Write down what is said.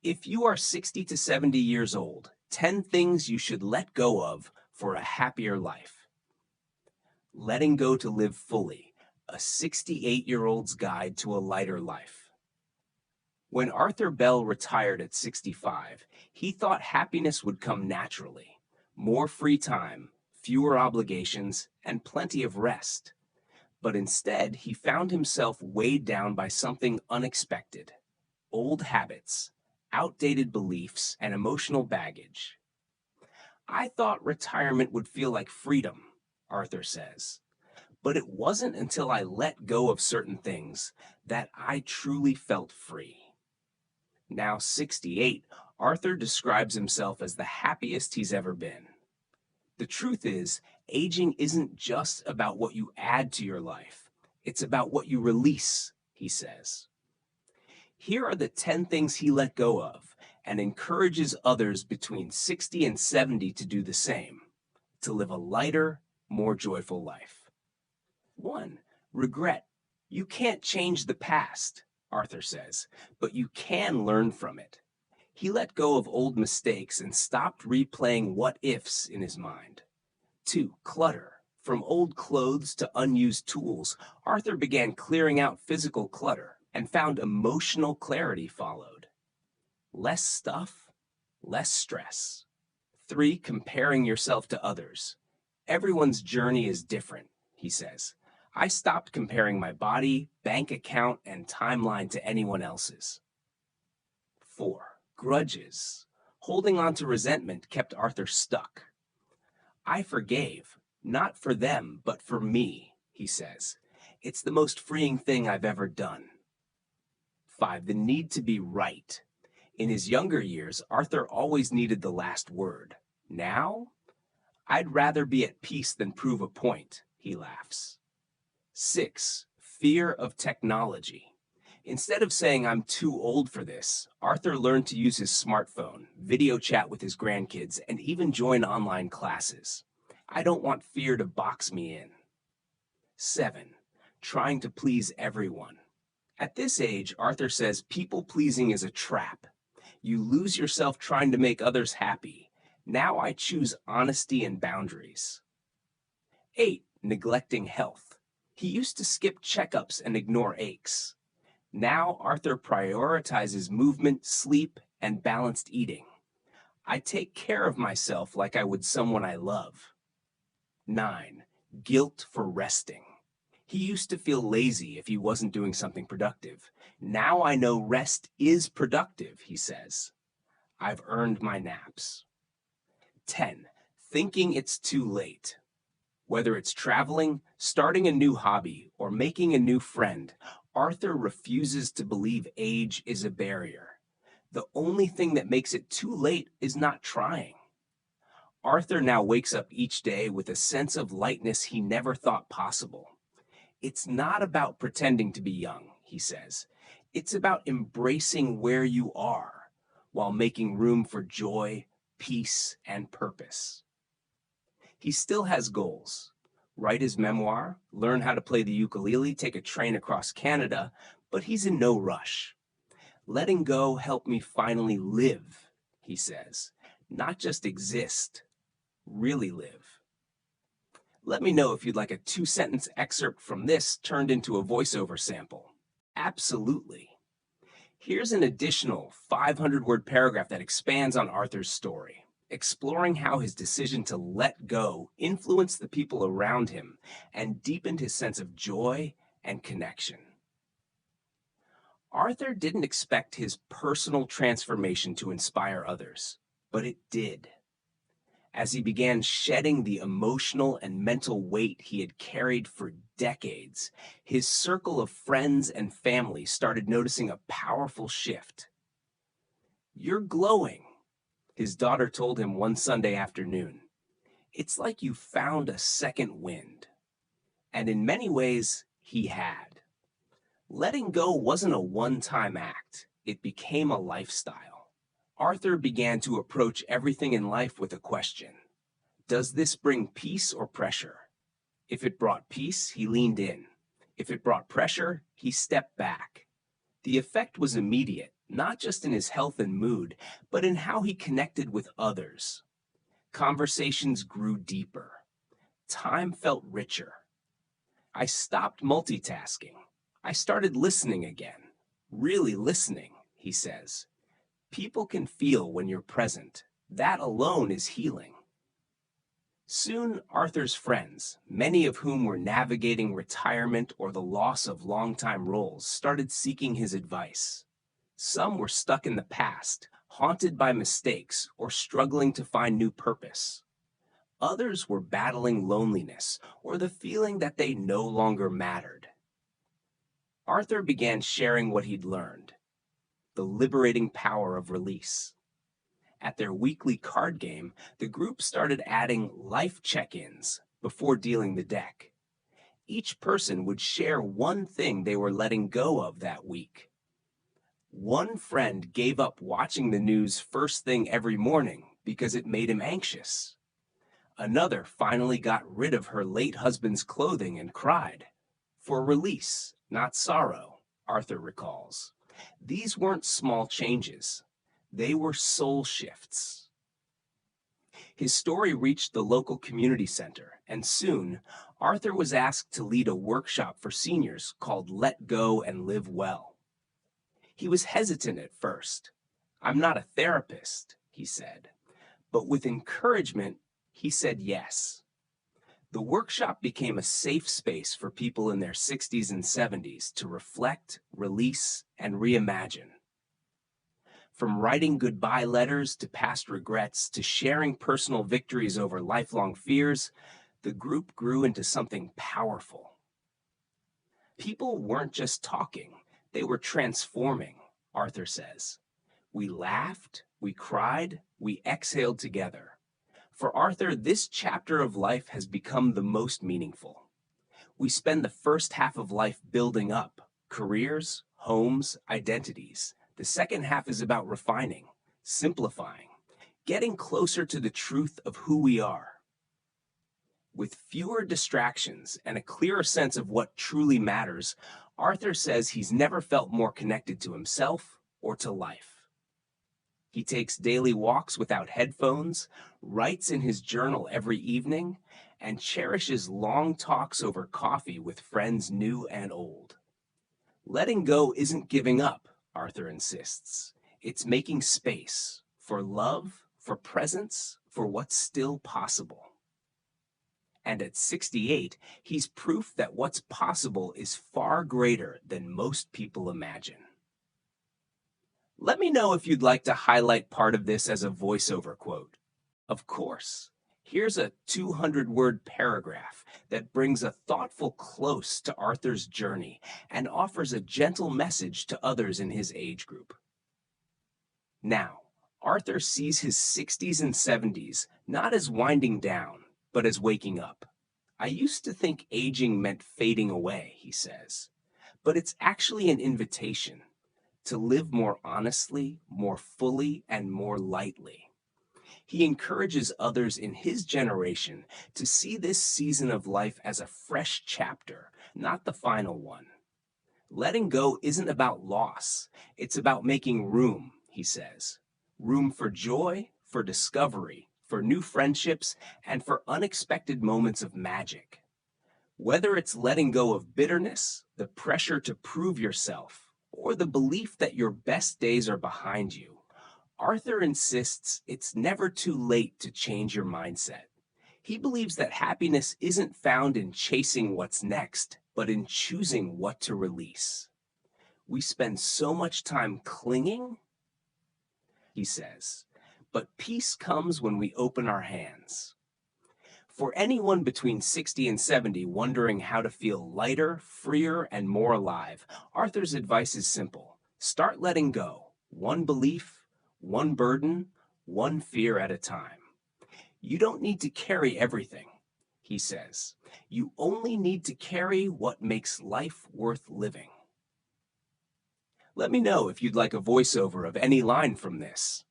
If you are 60 to 70 years old, 10 things you should let go of for a happier life. Letting go to live fully, a 68-year-old's guide to a lighter life. When Arthur Bell retired at 65, he thought happiness would come naturally. More free time, fewer obligations, and plenty of rest. But instead, he found himself weighed down by something unexpected. Old habits, outdated beliefs, and emotional baggage. I thought retirement would feel like freedom, Arthur says. But it wasn't until I let go of certain things that I truly felt free. Now 68, Arthur describes himself as the happiest he's ever been. The truth is, aging isn't just about what you add to your life. It's about what you release, he says. Here are the 10 things he let go of and encourages others between 60 and 70 to do the same, to live a lighter, more joyful life. 1. Regret. You can't change the past, Arthur says, but you can learn from it. He let go of old mistakes and stopped replaying what-ifs in his mind. 2. Clutter. From old clothes to unused tools, Arthur began clearing out physical clutter and found emotional clarity followed. Less stuff, less stress. 3. Comparing yourself to others. Everyone's journey is different, he says. I stopped comparing my body, bank account, and timeline to anyone else's. 4. Grudges. Holding on to resentment kept Arthur stuck. I forgave, not for them, but for me, he says. It's the most freeing thing I've ever done. 5. The need to be right. In his younger years, Arthur always needed the last word. Now, I'd rather be at peace than prove a point, he laughs. 6. Fear of technology. Instead of saying I'm too old for this, Arthur learned to use his smartphone, video chat with his grandkids, and even join online classes. I don't want fear to box me in. 7. Trying to please everyone. At this age, Arthur says people-pleasing is a trap. You lose yourself trying to make others happy. Now I choose honesty and boundaries. 8. Neglecting health. He used to skip checkups and ignore aches. Now Arthur prioritizes movement, sleep, and balanced eating. I take care of myself like I would someone I love. 9. Guilt for resting. He used to feel lazy if he wasn't doing something productive. Now I know rest is productive, he says. I've earned my naps. 10. Thinking it's too late. Whether it's traveling, starting a new hobby, or making a new friend, Arthur refuses to believe age is a barrier. The only thing that makes it too late is not trying. Arthur now wakes up each day with a sense of lightness he never thought possible. It's not about pretending to be young, he says. It's about embracing where you are while making room for joy, peace, and purpose. He still has goals. Write his memoir, learn how to play the ukulele, take a train across Canada, but he's in no rush. Letting go helped me finally live, he says. Not just exist, really live. Let me know if you'd like a 2-sentence excerpt from this turned into a voiceover sample. Absolutely. Here's an additional 500-word paragraph that expands on Arthur's story, exploring how his decision to let go influenced the people around him and deepened his sense of joy and connection. Arthur didn't expect his personal transformation to inspire others, but it did. As he began shedding the emotional and mental weight he had carried for decades, his circle of friends and family started noticing a powerful shift. "You're glowing," his daughter told him one Sunday afternoon. "It's like you found a second wind." And in many ways, he had. Letting go wasn't a one-time act. It became a lifestyle. Arthur began to approach everything in life with a question. Does this bring peace or pressure? If it brought peace, he leaned in. If it brought pressure, he stepped back. The effect was immediate, not just in his health and mood, but in how he connected with others. Conversations grew deeper. Time felt richer. I stopped multitasking. I started listening again. Really listening, he says. People can feel when you're present. That alone is healing. Soon, Arthur's friends, many of whom were navigating retirement or the loss of longtime roles, started seeking his advice. Some were stuck in the past, haunted by mistakes, or struggling to find new purpose. Others were battling loneliness or the feeling that they no longer mattered. Arthur began sharing what he'd learned, the liberating power of release. At their weekly card game, the group started adding life check-ins before dealing the deck. Each person would share one thing they were letting go of that week. One friend gave up watching the news first thing every morning because it made him anxious. Another finally got rid of her late husband's clothing and cried. For release, not sorrow, Arthur recalls. These weren't small changes. They were soul shifts. His story reached the local community center, and soon, Arthur was asked to lead a workshop for seniors called Let Go and Live Well. He was hesitant at first. "I'm not a therapist," he said. But with encouragement, he said yes. The workshop became a safe space for people in their 60s and 70s to reflect, release, and reimagine. From writing goodbye letters to past regrets to sharing personal victories over lifelong fears, the group grew into something powerful. People weren't just talking, they were transforming, Arthur says. We laughed, we cried, we exhaled together. For Arthur, this chapter of life has become the most meaningful. We spend the first half of life building up careers, homes, identities. The second half is about refining, simplifying, getting closer to the truth of who we are. With fewer distractions and a clearer sense of what truly matters, Arthur says he's never felt more connected to himself or to life. He takes daily walks without headphones, writes in his journal every evening, and cherishes long talks over coffee with friends new and old. Letting go isn't giving up, Arthur insists. It's making space for love, for presence, for what's still possible. And at 68, he's proof that what's possible is far greater than most people imagine. Let me know if you'd like to highlight part of this as a voiceover quote. Of course, here's a 200-word paragraph that brings a thoughtful close to Arthur's journey and offers a gentle message to others in his age group. Now, Arthur sees his 60s and 70s not as winding down, but as waking up. I used to think aging meant fading away, he says, but it's actually an invitation to live more honestly, more fully, and more lightly. He encourages others in his generation to see this season of life as a fresh chapter, not the final one. Letting go isn't about loss, it's about making room, he says. Room for joy, for discovery, for new friendships, and for unexpected moments of magic. Whether it's letting go of bitterness, the pressure to prove yourself, or the belief that your best days are behind you, Arthur insists it's never too late to change your mindset. He believes that happiness isn't found in chasing what's next, but in choosing what to release. We spend so much time clinging, he says, but peace comes when we open our hands. For anyone between 60 and 70 wondering how to feel lighter, freer, and more alive, Arthur's advice is simple. Start letting go, one belief, one burden, one fear at a time. You don't need to carry everything, he says. You only need to carry what makes life worth living. Let me know if you'd like a voiceover of any line from this.